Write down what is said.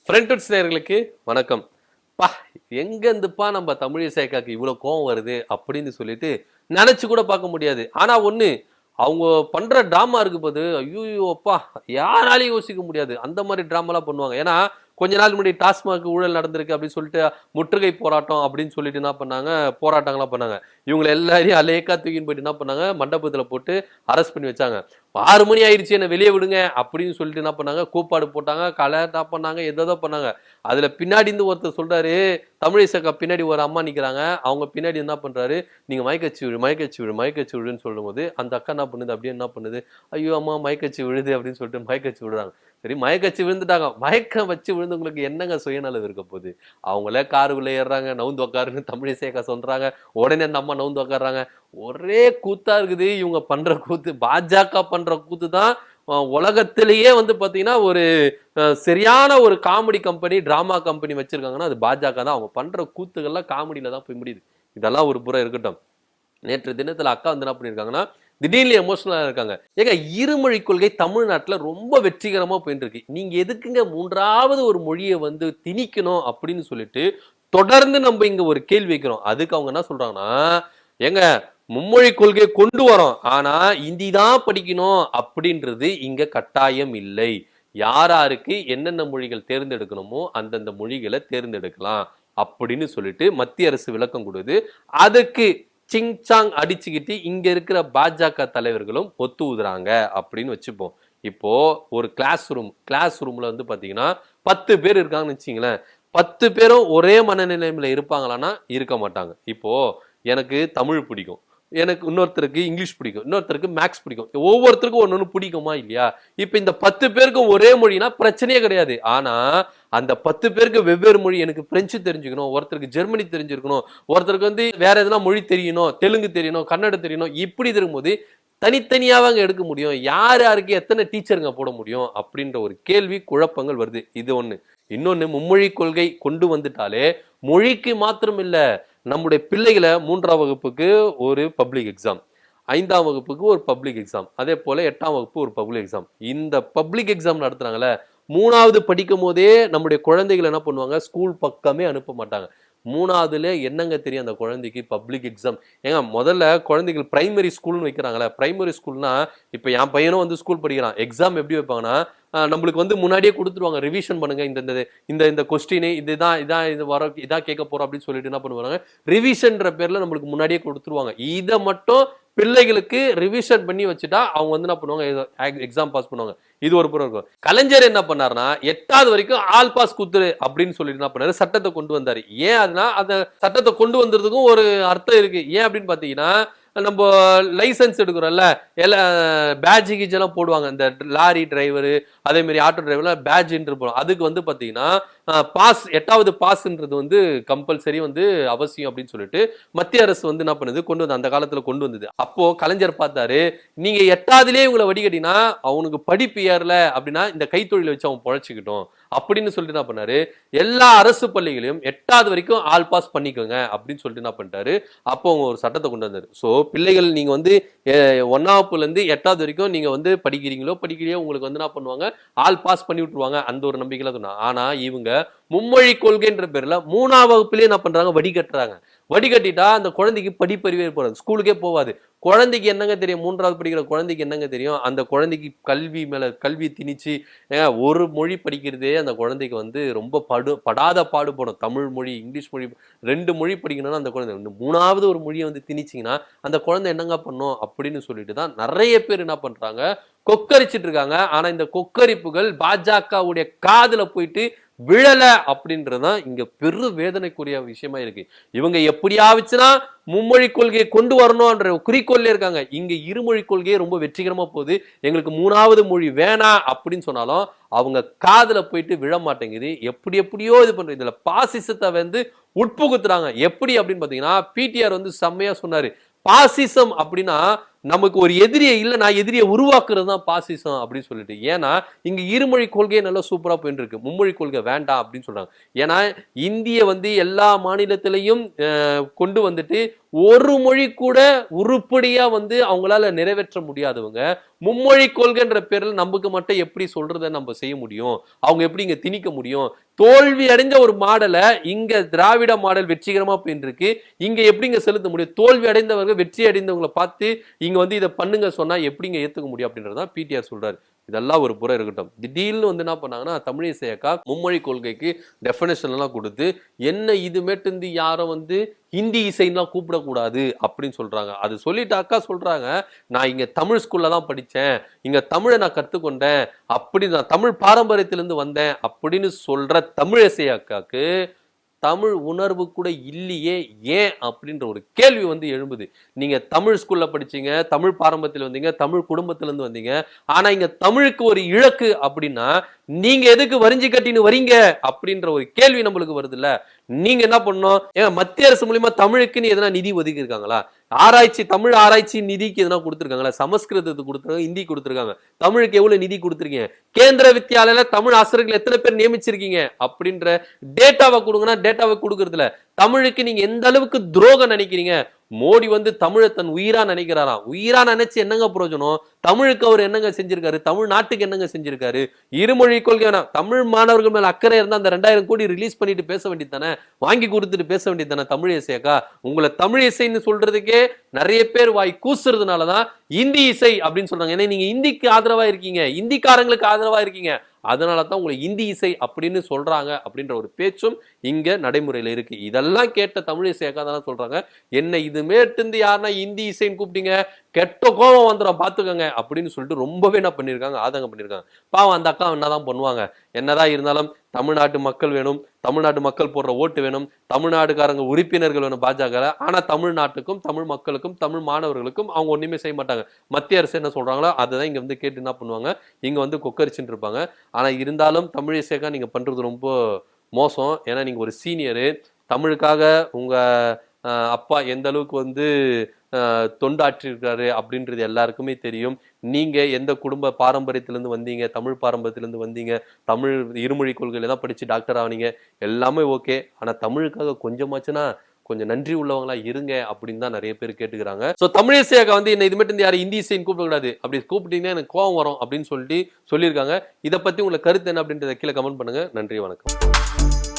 Friends நேயர்களுக்கு வணக்கம். பா எங்கேருந்துப்பா நம்ம தமிழிசைக்காக்கு இவ்வளோ கோவம் வருது அப்படின்னு சொல்லிட்டு நினைச்சு கூட பார்க்க முடியாது. ஆனா ஒண்ணு, அவங்க பண்ற டிராமா இருக்கு பாரு, ஐய்யய்யோ! அப்பா யாராலயும் யோசிக்க முடியாது. அந்த மாரி டிராமாலாம் பண்ணுவாங்க. ஏன்னா, கொஞ்ச நாள் முன்னாடி டாஸ்மாக் ஊழல் நடந்திருக்கு அப்படின்னு சொல்லிட்டு முற்றுகை போராட்டம் அப்படின்னு சொல்லிட்டு என்ன பண்ணாங்க, போராட்டங்கள்லாம் பண்ணாங்க. இவங்கள எல்லாரையும் அலேக்கா தூக்கின்னு போயிட்டு என்ன பண்ணாங்க, மண்டபத்துல போட்டு அரெஸ்ட் பண்ணி வச்சாங்க. 6 மணி ஆயிருச்சு என்ன வெளியே விடுங்க அப்படின்னு சொல்லிட்டு என்ன பண்ணாங்க, கூப்பாடு போட்டாங்க, கலாட்டா பண்ணாங்க, ஏதேதோ பண்ணாங்க. அதுல பின்னாடி இருந்து ஒருத்தர் சொல்றாரு, தமிழிசைக்கா பின்னாடி ஒரு அம்மா நிக்கிறாங்க. அவங்க பின்னாடி என்ன பண்றாரு, நீங்க மயக்கச்சி விழு, மயக்கச்சி விழு, மயக்கச்சி விழுன்னு சொல்லும்போது அந்த அக்கா என்ன பண்ணுது, அப்படியே என்ன பண்ணுது, ஐயோ அம்மா மயக்கச்சி விழுது அப்படின்னு சொல்லிட்டு மயக்கச்சி விடுறாங்க. சரி மயக்கச்சி விழுந்துட்டாங்க. மயக்கம் வச்சு விழுந்தவங்களுக்கு என்னங்க சுயநலம் இருக்க போகுது? அவங்களே காருக்குள்ள ஏறுறாங்க, நவுந்து உக்காருன்னு தமிழிசைக்கா சொல்றாங்க. உடனே அந்த அம்மா நவுந்து உக்காடுறாங்க. ஒரே கூத்தா இருக்குது இவங்க பண்ற கூத்து. பாஜக பண்ற கூத்து தான் உலகத்திலேயே வந்து பாத்தீங்கன்னா ஒரு சரியான ஒரு காமெடி கம்பெனி, டிராமா கம்பெனி வச்சிருக்காங்கன்னா அது பாஜக தான். அவங்க பண்ற கூத்துகள்லாம் காமெடியில தான் போய் முடியுது. இதெல்லாம் ஒரு புறம் இருக்கட்டும். நேற்று தினத்துல அக்கா வந்து என்ன பண்ணிருக்காங்கன்னா, திடீர்னு எமோஷனலா இருக்காங்க. ஏங்க இருமொழி கொள்கை தமிழ்நாட்டுல ரொம்ப வெற்றிகரமா போயிட்டு இருக்கு. நீங்க எதுக்குங்க மூன்றாவது ஒரு மொழியை வந்து திணிக்கணும் அப்படின்னு சொல்லிட்டு தொடர்ந்து நம்ம இங்க ஒரு கேள்வி வைக்கிறோம். அதுக்கு அவங்க என்ன சொல்றாங்கன்னா, ஏங்க மும்மொழி கொள்கையை கொண்டு வரோம். ஆனா இந்தி தான் படிக்கணும் அப்படின்றது இங்க கட்டாயம் இல்லை. யாராருக்கு என்னென்ன மொழிகள் தேர்ந்தெடுக்கணுமோ அந்தந்த மொழிகளை தேர்ந்தெடுக்கலாம் அப்படின்னு சொல்லிட்டு மத்திய அரசு விளக்கம் கொடுக்குது. அதுக்கு சிங்சாங் அடிச்சுக்கிட்டு இங்க இருக்கிற பாஜக தலைவர்களும் ஒத்து ஊதுறாங்க அப்படின்னு வச்சுப்போம். இப்போ ஒரு கிளாஸ் ரூம்ல வந்து பாத்தீங்கன்னா 10 பேர் இருக்காங்கன்னு வச்சுங்களேன். 10 பேரும் ஒரே மனநிலைமையில இருப்பாங்களான்னா இருக்க மாட்டாங்க. இப்போ எனக்கு தமிழ் பிடிக்கும், எனக்கு இன்னொருத்தருக்கு இங்கிலீஷ் பிடிக்கும், இன்னொருத்தருக்கு மேக்ஸ் பிடிக்கும். ஒவ்வொருத்தருக்கும் ஒன்னு பிடிக்குமா இல்லையா? இப்ப இந்த 10 பேருக்கும் ஒரே மொழினா பிரச்சனையே கிடையாது. ஆனா அந்த 10 பேருக்கு வெவ்வேறு மொழி, எனக்கு பிரெஞ்சு தெரிஞ்சுக்கணும், ஒருத்தருக்கு ஜெர்மனி தெரிஞ்சிருக்கணும், ஒருத்தருக்கு வந்து வேற எதனா மொழி தெரியணும், தெலுங்கு தெரியணும், கன்னடம் தெரியணும், இப்படி இருக்கும்போது தனித்தனியாவாங்க எடுக்க முடியும்? யார் யாருக்கு எத்தனை டீச்சருங்க போட முடியும் அப்படின்ற ஒரு கேள்வி, குழப்பங்கள் வருது. இது ஒண்ணு. இன்னொன்னு, மும்மொழி கொள்கை கொண்டு வந்துட்டாலே மொழிக்கு மாத்திரம் இல்ல, நம்முடைய பிள்ளைகளை 3ஆம் வகுப்புக்கு ஒரு பப்ளிக் எக்ஸாம், 5ஆம் வகுப்புக்கு ஒரு பப்ளிக் எக்ஸாம், அதே போல 8ஆம் வகுப்பு ஒரு பப்ளிக் எக்ஸாம். இந்த பப்ளிக் எக்ஸாம் நடத்துறாங்கல்ல, 3வது படிக்கும் போதே நம்முடைய குழந்தைகள் என்ன பண்ணுவாங்க, ஸ்கூல் பக்கமே அனுப்ப மாட்டாங்க. 3வதுல என்னங்க தெரியும் அந்த குழந்தைக்கு பப்ளிக் எக்ஸாம்? ஏங்க முதல்ல குழந்தைகள் பிரைமரி ஸ்கூல்னு வைக்கிறாங்களே, பிரைமரி ஸ்கூல்னா இப்ப என் பையனும் வந்து ஸ்கூல் படிக்கிறான். எக்ஸாம் எப்படி வைப்பாங்கன்னா, நம்மளுக்கு வந்து முன்னாடியே கொடுத்துருவாங்க, ரிவிஷன் பண்ணுங்க, இந்த இந்த இந்த கொஸ்டின் இதுதான் இதான் இது வர இதான் கேட்க போறோம் அப்படின்னு சொல்லிட்டு என்ன பண்ணுவாங்க, ரிவிஷன்ற பேர்ல நம்மளுக்கு முன்னாடியே கொடுத்துருவாங்க. இதை மட்டும் பிள்ளைகளுக்கு ரிவிஷன் பண்ணி வச்சுட்டா அவங்க வந்து என்ன பண்ணுவாங்க, எக்ஸாம் பாஸ் பண்ணுவாங்க. இது ஒரு புறம் இருக்கும். கலைஞர் என்ன பண்ணாருன்னா 8வது வரைக்கும் ஆல் பாஸ் குத்துரு அப்படின்னு சொல்லிட்டு என்ன பண்ணாரு, சட்டத்தை கொண்டு வந்தாரு. ஏன் அதுனா அந்த சட்டத்தை கொண்டு வந்ததுக்கும் ஒரு அர்த்தம் இருக்கு. ஏன் அப்படின்னு பாத்தீங்கன்னா, நம்ம லைசன்ஸ் எடுக்கிறோம்ல, எல்லாம் பேட்ஜ் கீஜ் எல்லாம் போடுவாங்க. இந்த லாரி டிரைவரு அதே மாதிரி ஆட்டோ டிரைவர்லாம் பேட்ஜ் போடும். அதுக்கு வந்து பாத்தீங்கன்னா பாஸ், 8வது பாஸ்ன்றது வந்து கம்பல்சரி வந்து அவசியம் அப்படின்னு சொல்லிட்டு மத்திய அரசு வந்து என்ன பண்ணுது, கொண்டு வந்து அந்த காலத்துல கொண்டு வந்தது. அப்போ கலைஞர் பார்த்தாரு, நீங்க 8வதுலயே இவங்களை வடிகட்டினா அவனுக்கு படிப்பு ஏறல அப்படின்னா இந்த கைத்தொழிலை வச்சு அவன் பொழைச்சிக்கிட்டோம் அப்படின்னு சொல்லிட்டு என்ன பண்ணாரு, எல்லா அரசு பள்ளிகளையும் 8வது வரைக்கும் ஆல் பாஸ் பண்ணிக்கோங்க அப்படின்னு சொல்லிட்டு என்ன பண்ணிட்டாரு, அப்போ அவங்க ஒரு சட்டத்தை கொண்டு வந்தாரு. சோ பிள்ளைகள் நீங்க வந்து 1ஆவதுல இருந்து 8வது வரைக்கும் நீங்க வந்து படிக்கிறீங்களோ உங்களுக்கு வந்து என்ன பண்ணுவாங்க, ஆல் பாஸ் பண்ணி விட்டுருவாங்க. அந்த ஒரு நம்பிக்கையில சொன்னா. ஆனா இவங்க மும்மொழி கொள்கைன்ற பேர்ல 3ஆம் வகுப்புலயே என்ன பண்றாங்க, வடிகட்டுறாங்க. வடிகட்டிட்டா அந்த குழந்தைக்கு படிப்பறிவே போறாது, ஸ்கூலுக்கே போவாது. குழந்தைக்கு என்னங்க தெரியும், 3வது படிக்கிற குழந்தைக்கு என்னங்க தெரியும்? அந்த குழந்தைக்கு கல்வி மேல கல்வி திணிச்சு ஒரு மொழி படிக்கிறதே அந்த குழந்தைக்கு வந்து ரொம்ப படாத பாடுபடும். தமிழ் மொழி, இங்கிலீஷ் மொழி 2 மொழி படிக்கணும்னா அந்த குழந்தை 3வது ஒரு மொழியை வந்து திணிச்சிங்கன்னா அந்த குழந்தை என்னங்க பண்ணும் அப்படின்னு சொல்லிட்டு தான் நிறைய பேர் என்ன பண்றாங்க, கொக்கரிச்சிட்டு இருக்காங்க. ஆனா இந்த கொக்கரிப்புகள் பாஜகவுடைய காதுல போயிட்டு விழல அப்படின்றதுதான் இங்க பெரு வேதனைக்குரிய விஷயமா இருக்கு. இவங்க எப்படியாச்சுன்னா மும்மொழி கொள்கையை கொண்டு வரணும்ன்ற குறிக்கோள்ல இருக்காங்க. இங்க இருமொழி கொள்கையே ரொம்ப வெற்றிகரமா போகுது, எங்களுக்கு 3வது மொழி வேணாம் அப்படின்னு சொன்னாலும் அவங்க காதுல போயிட்டு விழ மாட்டேங்குது. எப்படியோ இது பண்றது. இதுல பாசிசத்தை வந்து உட்புகுத்துறாங்க. எப்படி அப்படின்னு பாத்தீங்கன்னா, பிடிஆர் வந்து செம்மையா சொன்னாரு, பாசிசம் அப்படின்னா நமக்கு ஒரு எதிரியை இல்ல, நான் எதிரியை உருவாக்குறது தான் பாசிசம் அப்படின்னு சொல்லிட்டு. ஏன்னா இங்க இருமொழி கொள்கையே நல்லா சூப்பரா போயிட்டு இருக்கு, மும்மொழி கொள்கை வேண்டாம் அப்படின்னு சொல்றாங்க. ஏன்னா இந்திய வந்து எல்லா மாநிலத்திலையும் கொண்டு வந்துட்டு ஒரு மொழி கூட உருப்படியா அவங்களால நிறைவேற்ற முடியாதவங்க மும்மொழி கொள்கைன்ற பேர்ல நமக்கு மட்டும் எப்படி சொல்றதை நம்ம செய்ய முடியும்? அவங்க எப்படி இங்க திணிக்க முடியும்? தோல்வி அடைஞ்ச ஒரு மாடலை இங்க திராவிட மாடல் வெற்றிகரமா போயிட்டு இருக்கு. இங்க எப்படிங்க செலுத்த முடியும்? தோல்வி அடைந்தவர்கள் வெற்றி அடைந்தவங்களை பார்த்து இங்க இதை பண்ணுங்க சொன்னா எப்படிங்க ஏத்துக்க முடியும் அப்படின்றதான் பிடிஆர் சொல்றாரு. இதெல்லாம் ஒரு புறம் இருக்கட்டும். திடீர்னு என்ன பண்ணாங்கன்னா தமிழிசை அக்கா மும்மொழி கொள்கைக்கு டெஃபினேஷன் எல்லாம் கொடுத்து என்ன இதுமேட்டு யாரும் ஹிந்தி இசைன்னுலாம் கூப்பிடக்கூடாது அப்படின்னு சொல்றாங்க. அது சொல்லிட்டு அக்கா சொல்றாங்க, நான் இங்க தமிழ் ஸ்கூல்ல தான் படிச்சேன், இங்க தமிழை நான் கத்துக்கொண்டேன், அப்படி நான் தமிழ் பாரம்பரியத்திலிருந்து வந்தேன் அப்படின்னு சொல்ற தமிழிசை அக்காக்கு தமிழ் உணர்வு கூட இல்லையே, ஏன் அப்படின்ற ஒரு கேள்வி எழும்புது. நீங்க தமிழ் ஸ்கூல்ல படிச்சீங்க, தமிழ் பாரம்பரியத்தில் வந்தீங்க, தமிழ் குடும்பத்துல இருந்து வந்தீங்க, ஆனா இங்க தமிழுக்கு ஒரு இலக்கு அப்படின்னா நீங்க எதுக்கு வரிஞ்சு கட்டின்னு வரீங்க அப்படின்ற ஒரு கேள்வி நம்மளுக்கு வருது இல்ல. நீங்க என்ன பண்ணணும்? ஏன் மத்திய அரசு மூலியமா தமிழுக்குன்னு எதனா நிதி ஒதுக்கி இருக்காங்களா? ஆராய்ச்சி தமிழ் ஆராய்ச்சி நிதிக்கு எதனா கொடுத்துருக்காங்களா? சமஸ்கிருதத்துக்கு கொடுத்துருக்காங்க, ஹிந்தி கொடுத்துருக்காங்க. தமிழுக்கு எவ்வளவு நிதி கொடுத்துருக்கீங்க? கேந்திர வித்யாலயில தமிழ் ஆசிரியர்கள் எத்தனை பேர் நியமிச்சிருக்கீங்க அப்படின்ற டேட்டாவை கொடுங்கன்னா டேட்டாவை கொடுக்கறதுல தமிழுக்கு நீங்க எந்த அளவுக்கு துரோகம் நினைக்கிறீங்க? மோடி தமிழை தன் உயிரா நினைக்கிறாராம். உயிரா நினைச்சு என்னங்க பிரயோஜனம்? தமிழுக்கு அவர் என்னங்க செஞ்சிருக்காரு? தமிழ்நாட்டுக்கு என்னங்க செஞ்சிருக்காரு? இருமொழி கொள்கை தமிழ் மாணவர்கள் மேல அக்கறை இருந்தா அந்த 2000 கோடி ரிலீஸ் பண்ணிட்டு பேச வேண்டியதானே, வாங்கி கொடுத்துட்டு பேச வேண்டியதானே தமிழ் இசையக்கா. உங்களை தமிழ் இசைன்னு சொல்றதுக்கே நிறைய பேர் வாய் கூசுறதுனாலதான் இந்தி இசை அப்படின்னு சொல்றாங்க. ஏன்னா நீங்க இந்திக்கு ஆதரவா இருக்கீங்க, இந்திக்காரங்களுக்கு ஆதரவா இருக்கீங்க, அதனாலதான் உங்களை இந்தி இசை அப்படின்னு சொல்றாங்க அப்படின்ற ஒரு பேச்சும் இங்க நடைமுறையில இருக்கு. இதெல்லாம் கேட்ட தமிழ் இசையக்கா தானே சொல்றாங்க, என்ன இதுமேட்டு யாருன்னா இந்தி இசைன்னு கூப்பிட்டீங்க கெட்ட கோபம் வந்துடும் பாத்துக்கோங்க அப்படின்னு சொல்லிட்டு ரொம்பவே என்ன பண்ணிருக்காங்க, ஆதங்கம் பண்ணிருக்காங்க. பாவம் அந்த அக்கா என்னதான் பண்ணுவாங்க. என்னதான் இருந்தாலும் தமிழ்நாட்டு மக்கள் வேணும், தமிழ்நாட்டு மக்கள் போடுற ஓட்டு வேணும், தமிழ்நாடுக்காரங்க உறுப்பினர்கள் வேணும் பாஜக. ஆனா தமிழ்நாட்டுக்கும் தமிழ் மக்களுக்கும் தமிழ் மாணவர்களுக்கும் அவங்க ஒண்ணுமே செய்ய மாட்டாங்க. மத்திய அரசு என்ன சொல்றாங்களோ அதை இங்க கேட்டு என்ன பண்ணுவாங்க, இங்க கொக்கரிச்சுட்டு இருப்பாங்க. ஆனா இருந்தாலும் தமிழிசைக்கா நீங்க பண்றது ரொம்ப மோசம். ஏன்னா நீங்க ஒரு சீனியரு, தமிழுக்காக உங்க அப்பா எந்த அளவுக்கு தொண்டாற்றிருக்காரு அப்படின்றது எல்லாருக்குமே தெரியும். நீங்க எந்த குடும்ப பாரம்பரியத்திலிருந்து வந்தீங்க, தமிழ் பாரம்பரியத்திலிருந்து வந்தீங்க, தமிழ் இருமொழி கொள்கையில தான் படிச்சு டாக்டர் ஆனீங்க, எல்லாமே ஓகே. ஆனா தமிழுக்காக கொஞ்சமாச்சுன்னா கொஞ்சம் நன்றி உள்ளவங்களா இருங்க அப்படின்னு தான் நிறைய பேர் கேட்டுக்கிறாங்க. சோ தமிழிசையாக என்ன இது மட்டும் யாரும் இந்தி இசைன்னு கூப்பிடக்கூடாது, அப்படி கூப்பிட்டீங்கன்னா எனக்கு கோவம் வரும் அப்படின்னு சொல்லியிருக்காங்க. இதை பத்தி உங்களுக்கு கருத்து என்ன அப்படின்றத கீழே கமெண்ட் பண்ணுங்க. நன்றி, வணக்கம்.